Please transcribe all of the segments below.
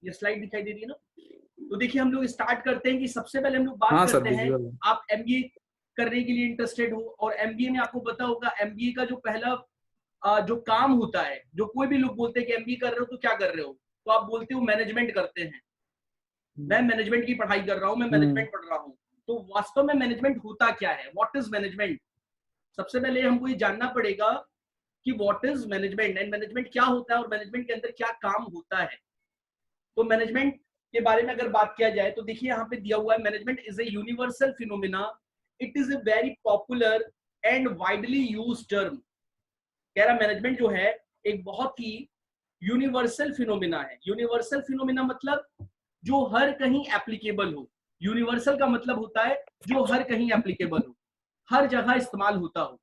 ये स्लाइड दिखाई दे रही है ना? तो देखिए हम लोग स्टार्ट करते हैं कि सबसे पहले हम लोग बात हाँ सर, करते हैं, विजुअल। आप एमबीए करने के लिए इंटरेस्टेड हो और एमबीए में आपको पता होगा एमबीए का जो पहला जो काम होता है, जो कोई भी लोग बोलते हैं कि एमबीए कर रहे हो तो क्या कर रहे हो, तो आप बोलते हो मैनेजमेंट करते हैं, मैं मैनेजमेंट की पढ़ाई कर रहा हूँ, मैं मैनेजमेंट पढ़ रहा हूँ। तो वास्तव में मैनेजमेंट होता क्या है, व्हाट इज मैनेजमेंट? सबसे पहले हमको ये जानना पड़ेगा कि what is management and management क्या होता है और मैनेजमेंट के अंदर क्या काम होता है। तो मैनेजमेंट के बारे में अगर बात किया जाए तो देखिए यहाँ पे दिया हुआ है, management is a universal phenomena, it is a very popular and widely used term. कह रहा मैनेजमेंट जो है एक बहुत ही यूनिवर्सल फिनोमिना है। यूनिवर्सल फिनोमिना मतलब जो हर कहीं एप्लीकेबल हो। यूनिवर्सल का मतलब होता है जो हर कहीं एप्लीकेबल हो, हर जगह इस्तेमाल होता हो।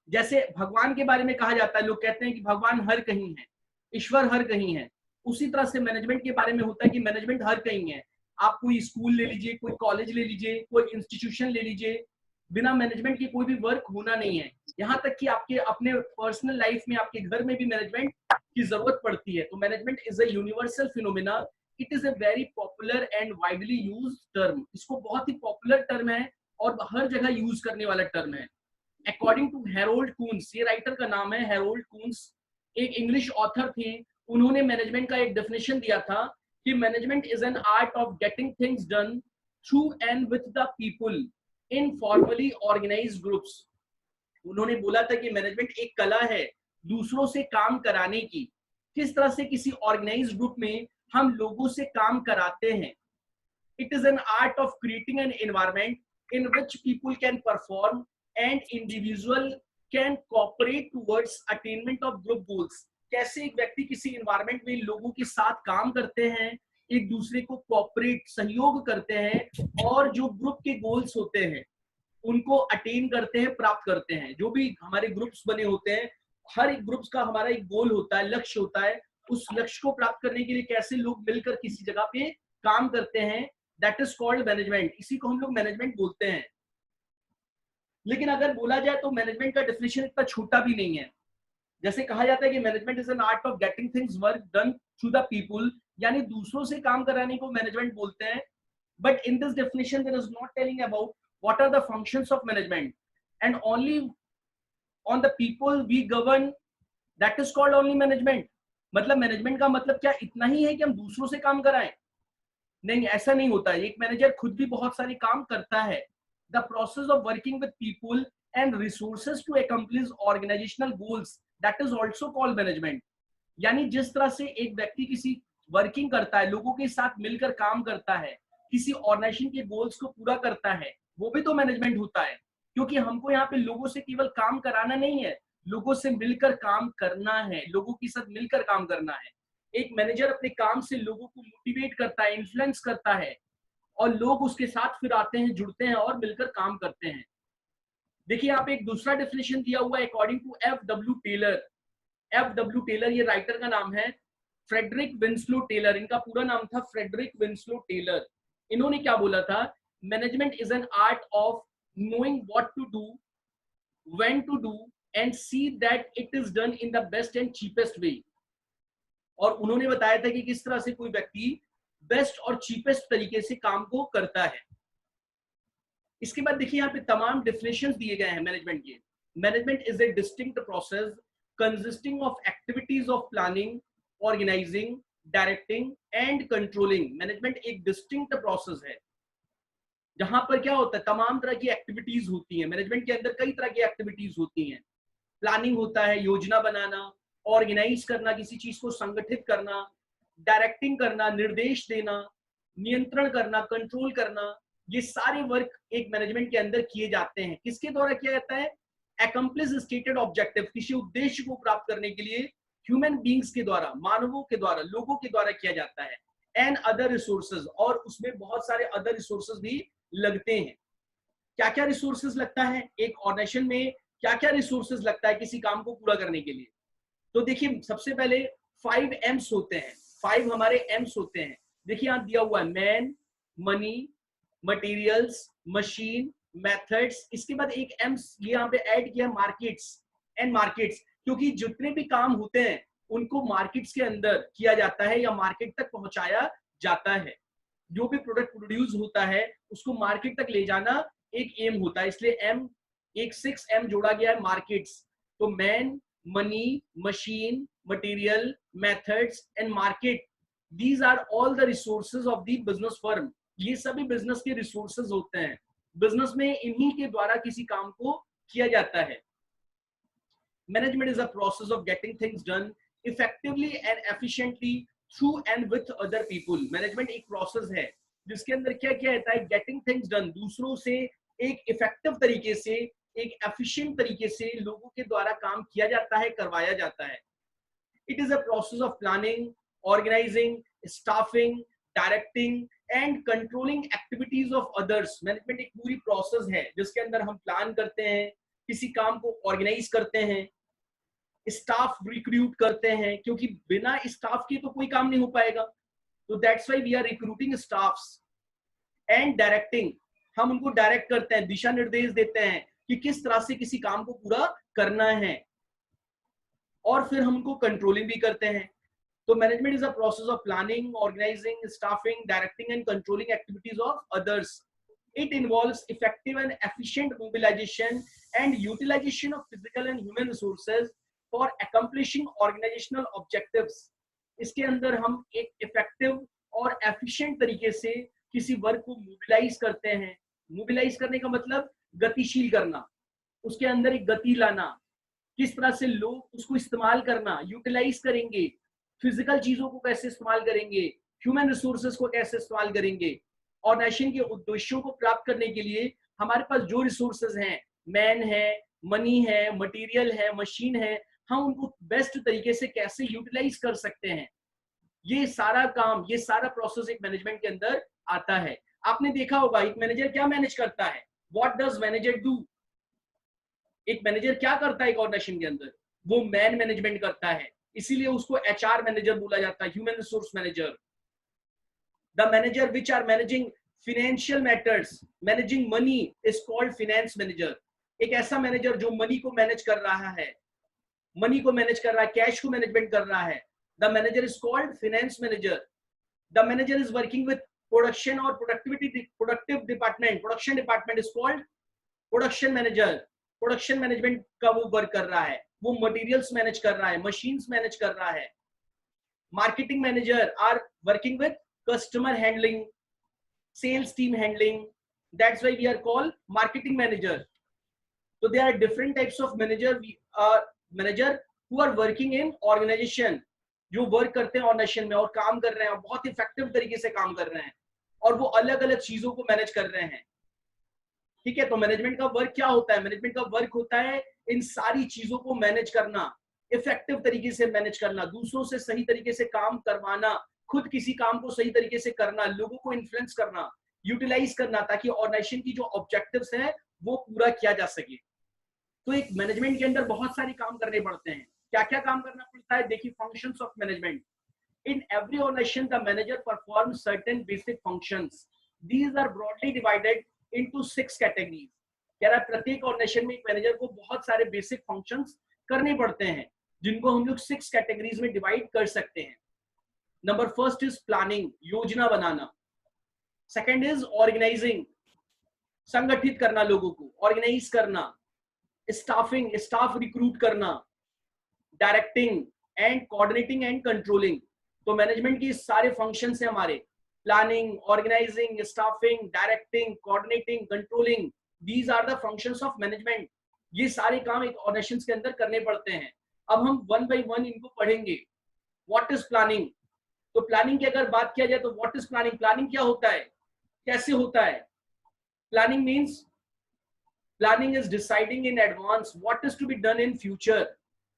जैसे भगवान के बारे में कहा जाता है, लोग कहते हैं कि भगवान हर कहीं है, ईश्वर हर कहीं है। उसी तरह से मैनेजमेंट के बारे में होता है कि मैनेजमेंट हर कहीं है। आप कोई स्कूल ले लीजिए, कोई कॉलेज ले लीजिए, कोई इंस्टीट्यूशन ले लीजिए, बिना मैनेजमेंट के कोई भी वर्क होना नहीं है। यहाँ तक कि आपके अपने पर्सनल लाइफ में, आपके घर में भी मैनेजमेंट की जरूरत पड़ती है। तो management is a universal phenomena, it is a very popular and widely used term. इसको बहुत ही पॉपुलर टर्म है और हर जगह यूज करने वाला टर्म है। अकॉर्डिंग टू हैरोल्ड कून्स, ये राइटर का नाम है हैरोल्ड कून्स, एक इंग्लिश ऑथर थे, उन्होंने मैनेजमेंट का एक डेफिनेशन दिया था कि management is an art of getting things done through and with the people in formally organised groups. उन्होंने बोला था कि मैनेजमेंट एक कला है दूसरों से काम कराने की। किस तरह से किसी ऑर्गेनाइज्ड ग्रुप में हम लोगों से काम कराते हैं। It is an art of creating an environment in which people can perform and individual can cooperate towards attainment of group goals। कैसे एक व्यक्ति किसी environment में लोगों के साथ काम करते हैं, एक दूसरे को कोऑपरेट सहयोग करते हैं और जो ग्रुप के गोल्स होते हैं उनको अटेन करते हैं, प्राप्त करते हैं। जो भी हमारे ग्रुप्स बने होते हैं, हर एक ग्रुप्स का हमारा एक गोल होता है, लक्ष्य होता है। उस लक्ष्य को प्राप्त करने के लिए कैसे लोग मिलकर किसी जगह पे काम करते हैं, दैट इज कॉल्ड मैनेजमेंट। इसी को हम लोग मैनेजमेंट बोलते हैं। लेकिन अगर बोला जाए तो मैनेजमेंट का डेफिनेशन इतना छोटा भी नहीं है। जैसे कहा जाता है कि management is an art of getting things work done through the people, यानी दूसरों से काम कराने को मैनेजमेंट बोलते हैं। But in this definition there is not telling about what are the functions of management and only on the people we govern, that is called only management. मतलब management का मतलब क्या इतना ही है कि हम दूसरों से काम कराएं? नहीं, ऐसा नहीं होता है। एक मैनेजर खुद भी बहुत सारे काम करता है। The process of working with people and resources to accomplish organisational goals, that is also called management. यानी जिस तरह से एक व्यक्ति किसी वर्किंग करता है, लोगों के साथ मिलकर काम करता है, किसी ऑर्गेनाइजेशन के गोल्स को पूरा करता है, वो भी तो मैनेजमेंट होता है। क्योंकि हमको यहाँ पे लोगों से केवल काम कराना नहीं है, लोगों से मिलकर काम करना है, लोगों के साथ मिलकर काम करना है। एक मैनेजर अपने काम से लोगों को मोटिवेट करता है, इन्फ्लुएंस करता है और लोग उसके साथ फिर आते हैं, जुड़ते हैं और मिलकर काम करते हैं। देखिए यहाँ पे एक दूसरा डेफिनेशन दिया हुआ है according to F.W. Taylor. F.W. Taylor ये राइटर का नाम है। फ्रेडरिक विंस्लो टेलर इनका पूरा नाम था, फ्रेडरिक विंस्लो टेलर। इन्होंने क्या बोला था, management is an art of knowing what to do, when to do and see that it is done in the best and cheapest way. और उन्होंने बताया था कि किस तरह से कोई व्यक्ति बेस्ट और चीपेस्ट तरीके से काम को करता है। इसके बाद देखिए यहाँ पे तमाम डेफिनेशंस दिए गए हैं मैनेजमेंट के। Management is a distinct process consisting of activities of planning, organising, directing and controlling. Management एक डिस्टिंक्ट प्रोसेस है जहां पर क्या होता है, तमाम तरह की एक्टिविटीज होती हैं। मैनेजमेंट के अंदर कई तरह की एक्टिविटीज होती हैं। प्लानिंग होता है, योजना बनाना, ऑर्गेनाइज करना, किसी चीज को संगठित करना, डायरेक्टिंग करना, निर्देश देना, नियंत्रण करना, कंट्रोल करना। ये सारे वर्क एक मैनेजमेंट के अंदर किए जाते हैं। किसके द्वारा किया जाता है, अकम्प्लिश स्टेटेड ऑब्जेक्टिव, किसी उद्देश्य को प्राप्त करने के लिए ह्यूमन बींग्स के द्वारा, मानवों के द्वारा, लोगों के द्वारा किया जाता है। एंड अदर रिसोर्सेज, और उसमें बहुत सारे अदर रिसोर्सेज भी लगते हैं। क्या क्या रिसोर्सेज लगता है एक ऑर्गेनाइजेशन में, क्या क्या रिसोर्सेज लगता है किसी काम को पूरा करने के लिए? तो देखिए सबसे पहले 5 एम्स होते हैं, 5 हमारे एम्स होते हैं। देखिए यहाँ दिया हुआ है man, money, materials, machine, methods. इसके बाद एक एम्स यहाँ पे ऐड किया मार्केट्स एंड मार्केट्स, क्योंकि जितने भी काम होते हैं उनको मार्केट्स के अंदर किया जाता है या मार्केट तक पहुंचाया जाता है। जो भी प्रोडक्ट प्रोड्यूस होता है उसको मार्केट तक ले जाना एक एम होता है, इसलिए एम एक 6M जोड़ा गया है, मार्केट्स। तो man, money, machine, material, methods and market, these are all the resources of the business firm. ये सभी बिजनेस के रिसोर्सेज होते हैं। बिजनेस में इन्हीं के द्वारा किसी काम को किया जाता है। Management is a process of getting things done effectively and efficiently through and with other people. Management एक प्रोसेस है जिसके अंदर क्या किया जाता है, गेटिंग थिंग्स डन, दूसरों से एक इफेक्टिव तरीके से, एक एफिशिएंट तरीके से लोगों के द्वारा काम किया जाता है, करवाया जाता है। It is a process of planning, organising, staffing, directing and controlling activities of others. Management एक पूरी प्रोसेस है जिसके अंदर हम प्लान करते हैं, किसी काम को ऑर्गेनाइज करते हैं, स्टाफ रिक्रूट करते हैं, क्योंकि बिना स्टाफ के तो कोई काम नहीं हो पाएगा। तो that's why we are recruiting staffs. And directing, हम उनको डायरेक्ट करते हैं, दिशा निर्देश देते हैं कि किस तरह से किसी काम को पूरा करना है, और फिर हम उनको कंट्रोलिंग भी करते हैं। तो management is a process of planning, organising, staffing, directing and controlling activities of others. It involves effective and efficient mobilization and utilization of physical and human resources for accomplishing organizational objectives. इसके अंदर हम एक effective और efficient तरीके से किसी work को mobilise करते हैं। मोबिलाइज करने का मतलब गतिशील करना, उसके अंदर एक गति लाना, किस तरह से लोग उसको इस्तेमाल करना, यूटिलाइज करेंगे, फिजिकल चीजों को कैसे इस्तेमाल करेंगे, ह्यूमन रिसोर्सेज को कैसे इस्तेमाल करेंगे, और नेशन के उद्देश्यों को प्राप्त करने के लिए हमारे पास जो रिसोर्सेज हैं, मैन है, मनी है, मटेरियल है, मशीन है, हम उनको बेस्ट तरीके से कैसे यूटिलाइज कर सकते हैं। ये सारा काम, ये सारा प्रोसेस एक मैनेजमेंट के अंदर आता है। आपने देखा होगा एक मैनेजर क्या मैनेज करता है, व्हाट डज मैनेजर डू। एक मैनेजर क्या करता है एक ऑर्गेनाइजेशन के अंदर, वो मैन मैनेजमेंट करता है, इसीलिए उसको HR मैनेजर बोला जाता है, human resource manager. The manager which are managing financial matters, managing money is called finance manager. एक ऐसा मैनेजर जो मनी को मैनेज कर रहा है, मनी को मैनेज कर रहा है, कैश को मैनेजमेंट कर रहा है, the manager is called finance manager. The manager is working with production or productive department. Production department is called production manager. Production management का वो वर्क कर रहा है, वो मटेरियल्स मैनेज कर रहा है, मशीन्स मैनेज कर रहा है। Marketing manager are working with customer handling, sales team handling. That's why we are called marketing manager. So there are different types of manager who are working in organization, जो work करते हैं organisation में और काम कर रहे हैं, बहुत इफेक्टिव तरीके से काम कर रहे हैं, और वो अलग अलग चीजों को मैनेज कर रहे हैं। ठीक है, तो मैनेजमेंट का वर्क क्या होता है? मैनेजमेंट का वर्क होता है इन सारी चीजों को मैनेज करना, इफेक्टिव तरीके से मैनेज करना, दूसरों से सही तरीके से काम करवाना, खुद किसी काम को सही तरीके से करना, लोगों को इन्फ्लुएंस करना, यूटिलाइज करना, ताकि ऑर्गेनाइजेशन की जो ऑब्जेक्टिव्स हैं वो पूरा किया जा सके। तो एक मैनेजमेंट के अंदर बहुत सारे काम करने पड़ते हैं। क्या क्या काम करना पड़ता है? देखिए, functions of management. In every organisation the manager performs certain basic functions. These are broadly divided into 6 categories. कह रहा है प्रत्येक ऑर्गेनाइजेशन में एक मैनेजर को बहुत सारे बेसिक फंक्शंस करने पड़ते हैं, जिनको हम लोग 6 कैटेगरीज में डिवाइड कर सकते हैं। नंबर फर्स्ट इज प्लानिंग, योजना बनाना। सेकंड इज ऑर्गेनाइजिंग, संगठित करना, लोगों को ऑर्गेनाइज करना। स्टाफिंग, स्टाफ रिक्रूट करना। Directing and coordinating and controlling. तो मैनेजमेंट की सारे फंक्शंस हैं हमारे, planning, organising, staffing, directing, coordinating, controlling, these are the functions of management. ये सारे काम एक ऑर्गेनाइजेशन के अंदर करने पड़ते हैं। अब हम वन बाय वन इनको पढ़ेंगे। What is planning? तो प्लानिंग की अगर बात किया जाए तो व्हाट इज प्लानिंग, प्लानिंग क्या होता है, कैसे होता है? Planning means, planning is deciding in advance what is to be done in future.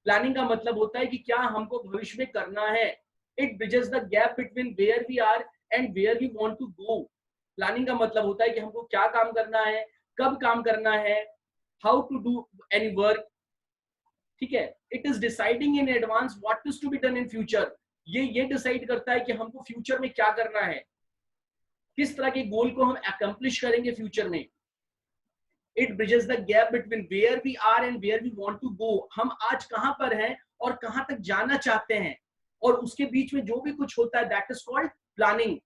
Planning का मतलब होता है कि क्या हमको भविष्य में करना है। It bridges the gap between where we are and where we want to go. Planning का मतलब होता है कि हमको क्या काम करना है, कब काम करना है, how to do any work. ठीक है, it is deciding in advance what is to be done in future. ये डिसाइड करता है कि हमको फ्यूचर में क्या करना है, किस तरह के गोल को हम अकम्प्लिश करेंगे फ्यूचर में। It bridges the gap between where we are and where we want to go. हम आज कहां पर हैं और कहां तक जाना चाहते हैं, और उसके बीच में जो भी कुछ होता है, दैट इज कॉल्ड प्लानिंग.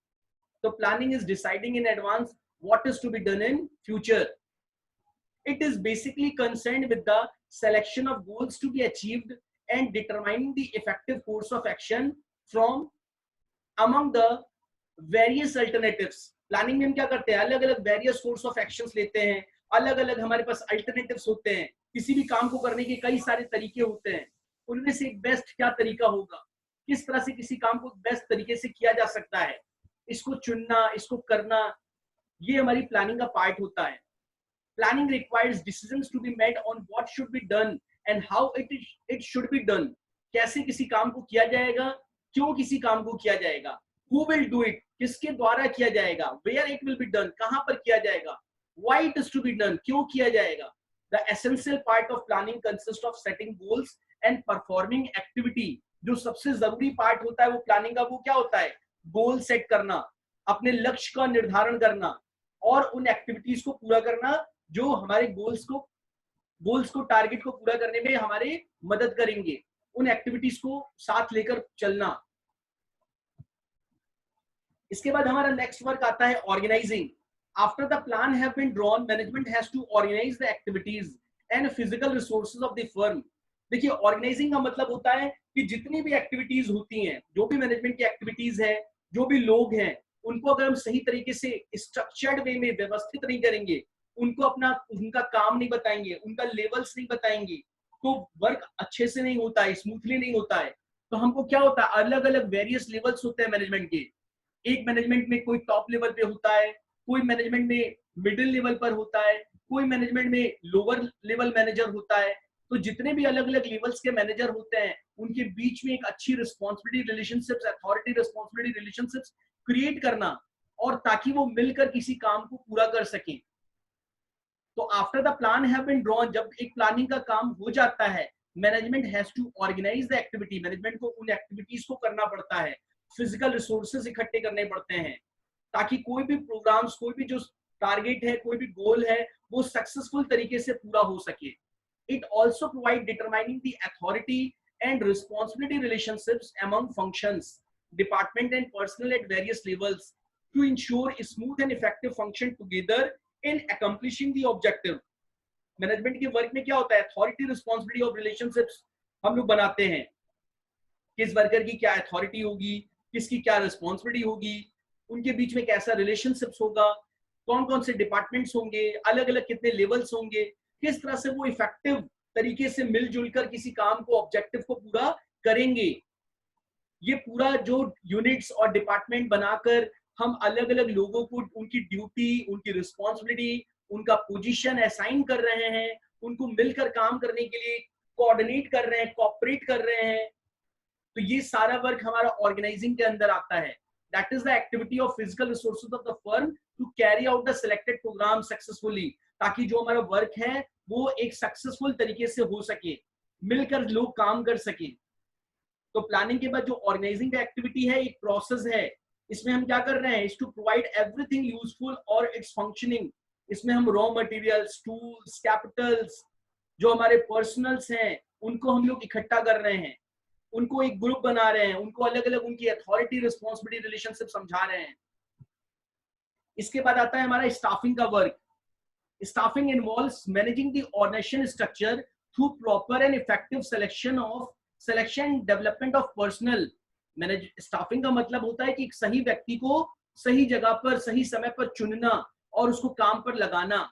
तो planning is deciding in advance what is to be done in future. It is basically concerned with the selection of goals to be achieved and determining the effective course of action from among the various alternatives. Planning में हम क्या करते हैं, अलग अलग various course of actions लेते हैं, अलग अलग हमारे पास अल्टरनेटिव्स होते हैं, किसी भी काम को करने के कई सारे तरीके होते हैं, उनमें से एक बेस्ट क्या तरीका होगा, किस तरह से किसी काम को बेस्ट तरीके से किया जा सकता है, इसको चुनना, इसको करना, ये हमारी प्लानिंग का पार्ट होता है. Planning requires decisions to be made on what should be done and how it should be done. कैसे किसी काम को किया जाएगा, क्यों किसी काम को किया जाएगा, who will do it, किसके द्वारा किया जाएगा, where it will be done, कहां पर किया जाएगा, why it is to be done, क्यों किया जाएगा. The essential part of planning consists of setting goals and performing activity. जो सबसे जरूरी पार्ट होता है वो प्लानिंग का, वो क्या होता है, गोल सेट करना, अपने लक्ष्य का निर्धारण करना और उन एक्टिविटीज को पूरा करना जो हमारे गोल्स को टारगेट को पूरा करने में हमारे मदद करेंगे, उन एक्टिविटीज को साथ लेकर चलना. इसके बाद हमारा नेक्स्ट वर्क आता है organising. After the plan have been drawn, management has to organise the activities and physical resources of the firm. देखिए, ऑर्गेनाइजिंग का मतलब होता है कि जितनी भी एक्टिविटीज होती हैं, जो भी मैनेजमेंट की एक्टिविटीज है, जो भी लोग हैं, उनको अगर हम सही तरीके से स्ट्रक्चर्ड वे में व्यवस्थित नहीं करेंगे, उनको उनका काम नहीं बताएंगे, उनका लेवल्स नहीं बताएंगे, तो वर्क अच्छे से नहीं होता है, स्मूथली नहीं होता है. तो हमको क्या होता है, अलग अलग वेरियस लेवल्स होते हैं मैनेजमेंट के. एक मैनेजमेंट में कोई टॉप लेवल पे होता है, कोई मैनेजमेंट में मिडिल लेवल पर होता है, कोई मैनेजमेंट में लोअर लेवल मैनेजर होता है. तो जितने भी अलग अलग लेवल्स के मैनेजर होते हैं, उनके बीच में एक अच्छी responsibility relationships, authority responsibility relationships create करना, और ताकि वो मिलकर किसी काम को पूरा कर सकें. तो after the plan have been drawn, जब एक प्लानिंग का काम हो जाता है, management has to organise the activity. Management को उन एक्टिविटीज को करना पड़ता है, फिजिकल रिसोर्सेज इकट्ठे करने पड़ते हैं, ताकि कोई भी प्रोग्राम्स, कोई भी जो टारगेट है, कोई भी गोल है, वो सक्सेसफुल तरीके से पूरा हो सके. It also provides determining the authority and responsibility relationships among functions, department and personnel at various levels to ensure a smooth and effective function together in accomplishing the objective. Management के work में क्या होता है, authority responsibility of relationships हम लोग बनाते हैं. किस वर्कर की क्या अथॉरिटी होगी, किसकी क्या रिस्पॉन्सिबिलिटी होगी, उनके बीच में कैसा रिलेशनशिप्स होगा, कौन कौन से डिपार्टमेंट्स होंगे, अलग अलग कितने लेवल्स होंगे, किस तरह से वो इफेक्टिव तरीके से मिलजुल कर किसी काम को, ऑब्जेक्टिव को पूरा करेंगे. ये पूरा जो यूनिट्स और डिपार्टमेंट बनाकर हम अलग अलग लोगों को उनकी ड्यूटी, उनकी रिस्पॉन्सिबिलिटी, उनका पोजीशन असाइन कर रहे हैं, उनको मिलकर काम करने के लिए कोऑर्डिनेट कर रहे हैं, कोऑपरेट कर रहे हैं. तो ये सारा वर्क हमारा ऑर्गेनाइजिंग के अंदर आता है. That is the activity of physical resources of the firm to carry out the selected programme successfully, ताकि जो हमारा वर्क है वो एक सक्सेसफुल तरीके से हो सके, मिलकर लोग काम कर सके. तो प्लानिंग के बाद जो ऑर्गेनाइजिंग का एक्टिविटी है, एक प्रोसेस है. इसमें हम क्या कर रहे हैं, is to provide everything useful और इट्स फंक्शनिंग. इसमें हम रॉ मटेरियल्स, टूल्स, कैपिटल्स, जो हमारे पर्सनल्स हैं, उनको हम लोग इकट्ठा कर रहे हैं, उनको एक ग्रुप बना रहे हैं, उनको अलग अलग उनकी अथॉरिटी रिस्पॉन्सिबिलिटी रिलेशनशिप समझा रहे हैं. इसके बाद आता है हमारा स्टाफिंग का work. Staffing involves managing the organization structure through proper and effective selection and development of personnel. Staffing का मतलब होता है कि एक सही व्यक्ति को सही जगह पर, सही समय पर चुनना और उसको काम पर लगाना.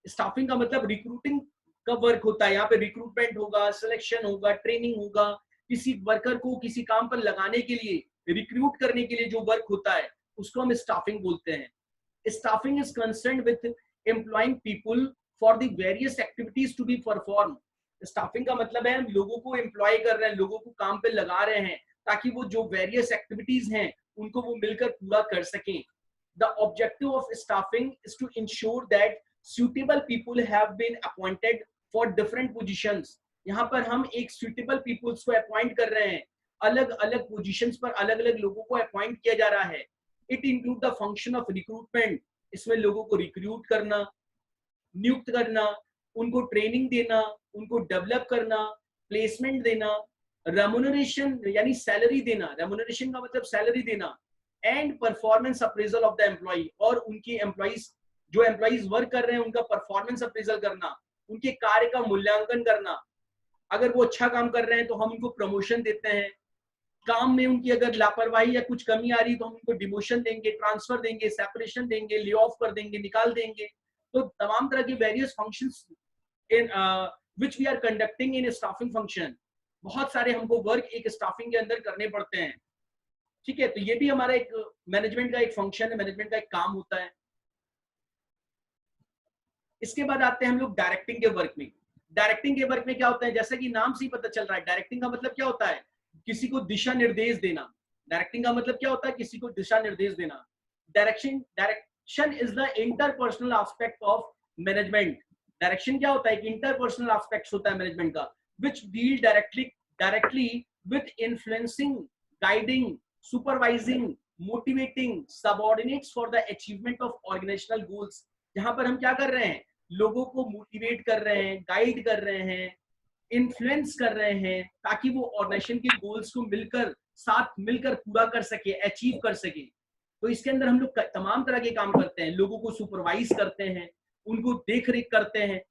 Staffing का मतलब रिक्रूटिंग का वर्क होता है. यहाँ पे रिक्रूटमेंट होगा, सिलेक्शन होगा, ट्रेनिंग होगा. किसी वर्कर को किसी काम पर लगाने के लिए, रिक्रूट करने के लिए जो वर्क होता है, उसको हम स्टाफिंग बोलते हैं. Staffing is concerned with employing people for the various activities to be performed. Staffing का मतलब है हम लोगों को एम्प्लॉय कर रहे हैं, लोगों को काम पे लगा रहे हैं, ताकि वो जो वेरियस एक्टिविटीज हैं उनको वो मिलकर पूरा कर सकें. The objective of staffing is to ensure that suitable people have been appointed for different positions. यहाँ पर हम एक suitable peoples को अपॉइंट कर रहे हैं, अलग अलग पोजिशंस पर अलग अलग लोगों को अपॉइंट किया जा रहा है. It include the function of recruitment. इसमें लोगों को रिक्रूट करना, नियुक्त करना, उनको ट्रेनिंग देना, उनको डेवलप करना, प्लेसमेंट देना, रेम्यूनरेशन यानी सैलरी देना, रेम्यूनरेशन का मतलब सैलरी देना, and performance appraisal of the employee, और उनकी एम्प्लॉइज जो एम्प्लॉइज वर्क कर रहे हैं उनका परफॉर्मेंस अप्रेजल करना, उनके कार्य का मूल्यांकन करना। अगर वो अच्छा काम कर रहे हैं तो हम उनको प्रमोशन देते हैं, काम में उनकी अगर लापरवाही या कुछ कमी आ रही तो हम उनको डिमोशन देंगे, ट्रांसफर देंगे, सेपरेशन देंगे, ले ऑफ कर देंगे, निकाल देंगे। तो तमाम तरह के various functions in which we are conducting in staffing function, बहुत सारे हमको वर्क एक स्टाफिंग के अंदर करने पड़ते हैं। ठीक है, तो ये भी हमारा एक मैनेजमेंट का एक फंक्शन है, मैनेजमेंट का एक काम होता है। इसके बाद आते हैं हम लोग डायरेक्टिंग के वर्क में। डायरेक्टिंग के वर्क में क्या होता है, जैसा कि नाम से ही पता चल रहा है, डायरेक्टिंग का मतलब क्या होता है, किसी को दिशा निर्देश देना। डायरेक्टिंग का मतलब क्या होता है, किसी को दिशा निर्देश देना। Direction is the interpersonal aspect of management. Direction क्या होता है, एक इंटरपर्सनल एस्पेक्ट होता है मैनेजमेंट का, which deal directly with influencing, guiding, supervising, motivating subordinates for the achievement of organisational goals. जहां पर हम क्या कर रहे हैं, लोगों को मोटिवेट कर रहे हैं, गाइड कर रहे हैं, इन्फ्लुएंस कर रहे हैं, ताकि वो ऑर्गेनाइजेशन के गोल्स को मिलकर साथ मिलकर पूरा कर सके, अचीव कर सके। तो इसके अंदर हम लोग तमाम तरह के काम करते हैं, लोगों को सुपरवाइज करते हैं, उनको देख रेख करते हैं।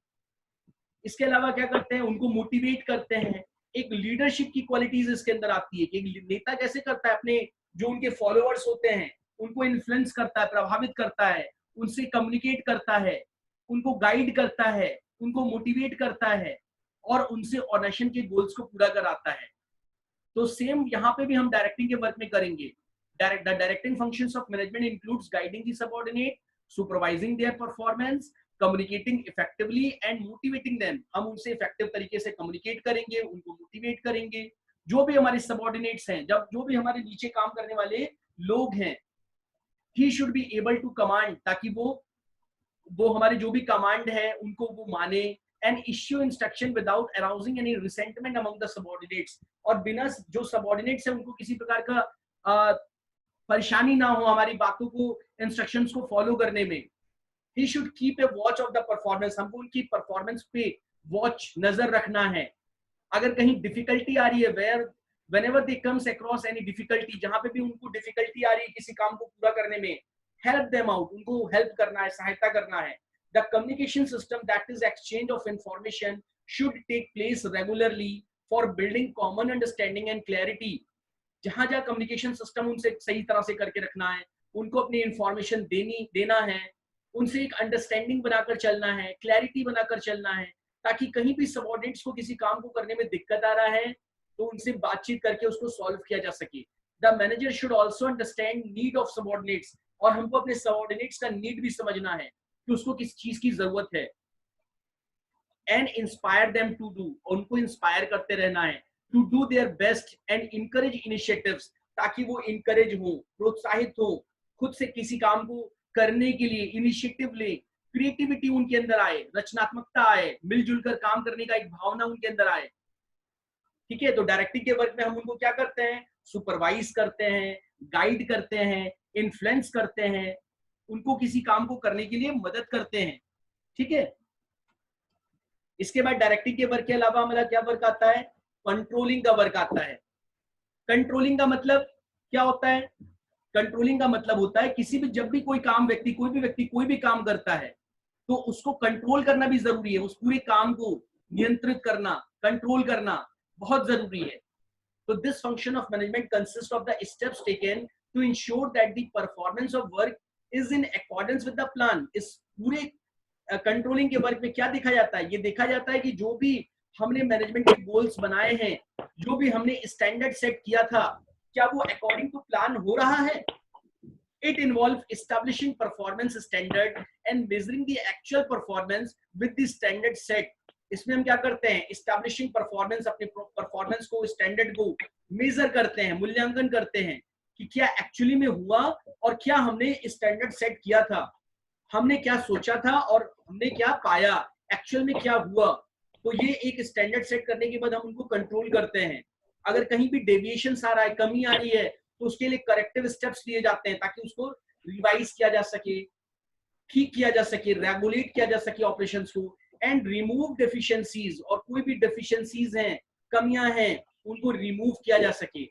इसके अलावा क्या करते हैं, उनको मोटिवेट करते हैं। एक लीडरशिप की क्वालिटीज इसके अंदर आती है कि एक नेता कैसे करता है, अपने जो उनके फॉलोअर्स होते हैं उनको इन्फ्लुएंस करता है, प्रभावित करता है, उनसे कम्युनिकेट करता है, उनको गाइड करता है, उनको मोटिवेट करता है और उनसे ऑर्गेनाइजेशन के गोल्स को पूरा कराता है। तो सेम यहाँ पे भी हम डायरेक्टिंग के वर्क में करेंगे। Directing functions of management includes guiding the subordinate, supervising their performance, communicating effectively and motivating them. हम उनसे इफेक्टिव तरीके से कम्युनिकेट करेंगे, उनको मोटिवेट करेंगे। जो भी हमारे सबऑर्डिनेट्स हैं, जब जो भी हमारे नीचे काम करने वाले लोग हैं, he should be able to command, ताकि वो हमारे जो भी कमांड है उनको वो माने, and issue instruction without arousing any resentment among the subordinates. और बिना जो सबऑर्डिनेट्स है उनको किसी प्रकार का परेशानी ना हो हमारी बातों को, इंस्ट्रक्शंस को फॉलो करने में। He should keep a watch of the performance, हमको उनकी परफॉर्मेंस पे वॉच, नजर रखना है। अगर कहीं डिफिकल्टी आ रही है, whenever they comes across any difficulty, जहां पे भी उनको डिफिकल्टी आ रही है किसी काम को पूरा करने में, help them out, उनको हेल्प करना है, सहायता करना है। The communication system, that is exchange of information, should take place regularly for building common understanding and clarity। जहां जहां कम्युनिकेशन सिस्टम उनसे सही तरह से करके रखना है, उनको अपनी इंफॉर्मेशन देना है, उनसे एक अंडरस्टैंडिंग बनाकर चलना है, क्लैरिटी बनाकर चलना है, ताकि कहीं भी सबऑर्डिनेट्स को किसी काम को करने में दिक्कत आ रहा है तो उनसे बातचीत करके उसको सॉल्व किया जा सके। The manager should also understand need of subordinates, और हमको अपने सबऑर्डिनेट्स का नीड भी समझना है कि उसको किस चीज की जरूरत है। And inspire them to do, उनको इंस्पायर करते रहना है, to do their best and encourage initiatives, ताकि वो इनकरेज हो, प्रोत्साहित हो, खुद से किसी काम को करने के लिए इनिशिएटिव ले, क्रिएटिविटी उनके अंदर आए, रचनात्मकता आए, मिलजुल कर काम करने का एक भावना उनके अंदर आए। ठीक है, तो डायरेक्टिंग के वर्क में हम उनको क्या करते हैं, सुपरवाइज करते हैं, गाइड करते हैं, इन्फ्लुएंस करते हैं, उनको किसी काम को करने के लिए मदद करते हैं। ठीक है, इसके बाद डायरेक्टिंग के वर्क के अलावा हमारा क्या वर्क आता है, कंट्रोलिंग का वर्क आता है। कंट्रोलिंग का मतलब क्या होता है, कंट्रोलिंग का मतलब होता है किसी भी, जब भी कोई व्यक्ति कोई भी काम करता है तो उसको कंट्रोल करना भी जरूरी है, उस पूरे काम को नियंत्रित करना, कंट्रोल करना बहुत जरूरी है। तो this function of management consist of the steps taken to ensure that the performance of work is in accordance with the plan. इस पूरे कंट्रोलिंग के वर्क में क्या देखा जाता है, ये देखा जाता है कि जो भी हमने मैनेजमेंट के गोल्स बनाए हैं, जो भी हमने स्टैंडर्ड सेट किया था, क्या वो अकॉर्डिंग टू प्लान हो रहा है। It involves establishing performance standard and measuring the actual performance with the standard set। इसमें हम क्या करते हैं, establishing performance, अपने परफॉर्मेंस को, स्टैंडर्ड को मेजर करते हैं, मूल्यांकन करते हैं कि क्या एक्चुअली में हुआ और क्या हमने स्टैंडर्ड सेट किया था, हमने क्या सोचा था और हमने क्या पाया, एक्चुअल में क्या हुआ। तो ये एक स्टैंडर्ड सेट करने के बाद हम उनको कंट्रोल करते हैं। अगर कहीं भी डेविएशन आ रहा है, कमी आ रही है, तो उसके लिए करेक्टिव स्टेप्स लिए जाते हैं ताकि उसको रिवाइज किया जा सके, ठीक किया जा सके, रेगुलेट किया जा सके ऑपरेशंस को, एंड रिमूव डेफिशिएंसीज, और कोई भी डेफिशिएंसीज हैं, कमियां हैं उनको रिमूव किया जा सके,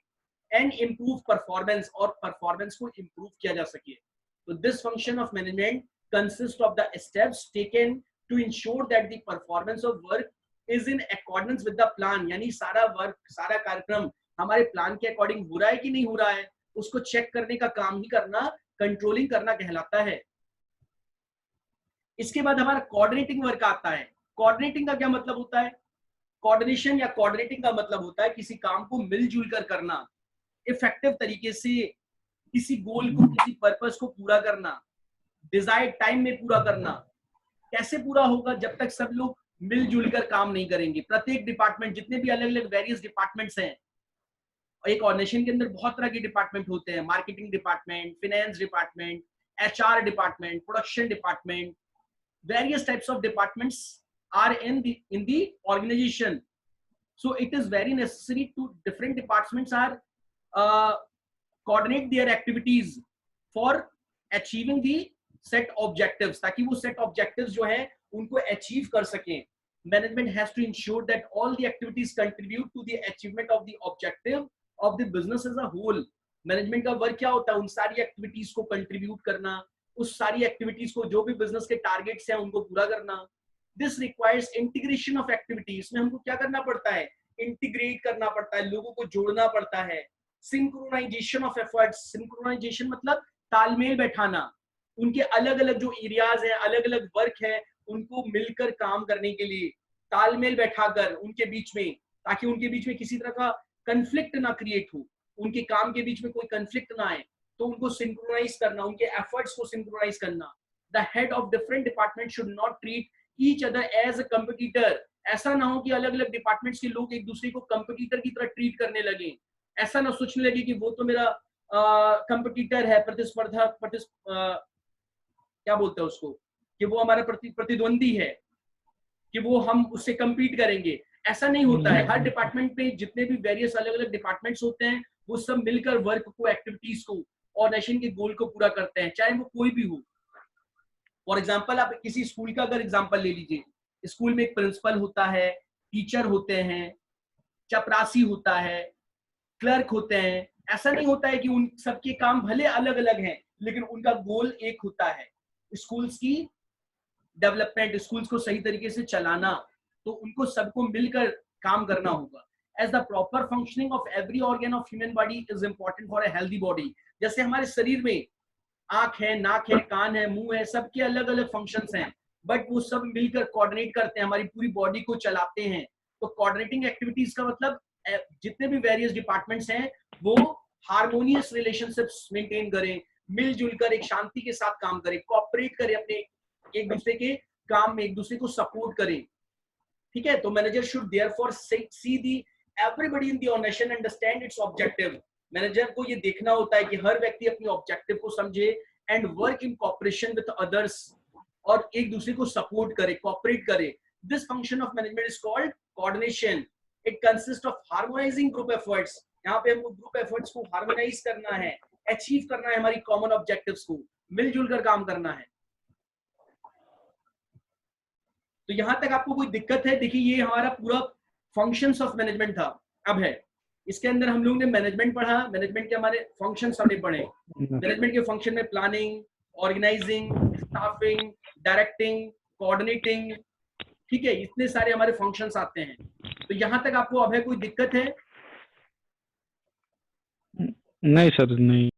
एंड इम्प्रूव परफॉर्मेंस, और परफॉर्मेंस को इम्प्रूव किया जा सके। तो this function of management consist of the steps taken to ensure that the performance of work is in accordance with the plan, यानी सारा वर्क, सारा कार्यक्रम हमारे प्लान के अकॉर्डिंग हो रहा है कि नहीं हो रहा है, उसको चेक करने का काम ही करना कंट्रोलिंग करना कहलाता है। इसके बाद हमारा कोऑर्डिनेटिंग वर्क आता है। कोऑर्डिनेटिंग का क्या मतलब होता है? कोऑर्डिनेशन या कोऑर्डिनेटिंग का मतलब होता है किसी काम को मिलजुल कर करना, इफेक्टिव तरीके से किसी गोल को, किसी पर्पस को पूरा करना, डिजायर्ड टाइम में पूरा करना। कैसे पूरा होगा? जब तक सब लोग मिलजुल कर काम नहीं करेंगे। प्रत्येक डिपार्टमेंट, जितने भी अलग अलग वेरियस डिपार्टमेंट्स हैं, एक ऑर्गेनाइजेशन के अंदर बहुत तरह के डिपार्टमेंट होते हैं, marketing department, finance department, HR department, production department, various types of departments are in the organization. So it is very necessary to different departments are coordinate their activities for achieving the set objectives, ताकि वो set objectives जो है उनको achieve कर सकें। Management has to ensure that all the activities contribute to the achievement of the objective of the business as a whole. Management का work क्या होता है? उन सारी एक्टिविटीज को कंट्रीब्यूट करना, उस सारी एक्टिविटीज को, जो भी बिजनेस के टारगेट्स हैं उनको पूरा करना। This requires integration of activities. इसमें हमको क्या करना पड़ता है? इंटीग्रेट करना पड़ता है, लोगों को जोड़ना पड़ता है। Synchronisation of efforts. सिंक्रोनाइजेशन मतलब तालमेल बैठाना, उनके अलग अलग जो एरियाज हैं, अलग अलग वर्क है, उनको मिलकर काम करने के लिए तालमेल बैठाकर उनके बीच में, ताकि उनके बीच में किसी तरह का कंफ्लिक्ट ना क्रिएट हो, उनके काम के बीच में कोई कंफ्लिक्ट ना आए, तो उनको सिंक्रोनाइज करना, उनके एफर्ट्स को सिंक्रोनाइज करना। The head of different department should not treat each other as a competitor. ऐसा ना हो कि अलग अलग डिपार्टमेंट्स के लोग एक दूसरे को कंपटीटर की तरह ट्रीट करने लगे। ऐसा ना सोचने लगे कि वो तो मेरा कंपटीटर है, प्रतिस्पर्धा, क्या बोलते हैं उसको, कि वो हमारा प्रतिद्वंदी है, कि वो हम उससे कम्पीट करेंगे। ऐसा नहीं होता है। हर डिपार्टमेंट पे जितने भी वेरियस अलग अलग डिपार्टमेंट्स होते हैं, वो सब मिलकर वर्क को, एक्टिविटीज को, ऑर्गेनाइजेशन के गोल को पूरा करते हैं, चाहे वो कोई भी हो। फॉर एग्जाम्पल, आप किसी स्कूल का अगर एग्जाम्पल ले लीजिए, स्कूल में एक प्रिंसिपल होता है, टीचर होते हैं, चपरासी होता है, क्लर्क होते हैं। ऐसा नहीं होता है कि उन सबके काम भले अलग अलग हैं, लेकिन उनका गोल एक होता है, स्कूल्स की डेवलपमेंट, स्कूल्स को सही तरीके से चलाना। तो उनको सबको मिलकर काम करना होगा। As the proper functioning of every organ of human body is important for a healthy body. जैसे हमारे शरीर में आंख है, नाक है, कान है, मुंह है, सबके अलग अलग फंक्शंस हैं, बट वो सब मिलकर कोऑर्डिनेट करते हैं, हमारी पूरी बॉडी को चलाते हैं। तो कोऑर्डिनेटिंग एक्टिविटीज का मतलब जितने भी वेरियस डिपार्टमेंट्स हैं वो हार्मोनियस रिलेशनशिप्स मेंटेन करें, मिलजुल कर एक शांति के साथ काम करें, कोऑपरेट करें, अपने एक दूसरे के काम में एक दूसरे को सपोर्ट करें। ठीक है? तो manager should therefore see the everybody in the organization understand its objective. Manager को ये देखना होता है कि हर व्यक्ति अपनी ऑब्जेक्टिव को समझे and work in cooperation with others, और एक दूसरे को सपोर्ट करे, कोऑपरेट करे। This function of management is called coordination. It consist of harmonising group efforts. यहाँ पे हमको ग्रुप एफर्ट्स को हार्मोनाइज करना है, अचीव करना है, हमारी कॉमन ऑब्जेक्टिव्स को मिलजुल कर काम करना है। तो यहां तक आपको कोई दिक्कत है? देखिए, ये हमारा पूरा फंक्शंस ऑफ मैनेजमेंट था। अब है इसके अंदर हम लोग ने मैनेजमेंट पढ़ा, मैनेजमेंट के हमारे फंक्शंस हमने पढ़े। मैनेजमेंट के फंक्शन में planning, organising, staffing, directing, coordinating, ठीक है, इतने सारे हमारे फंक्शंस आते हैं। तो यहां तक आपको अब है कोई दिक्कत है? नहीं सर, नहीं।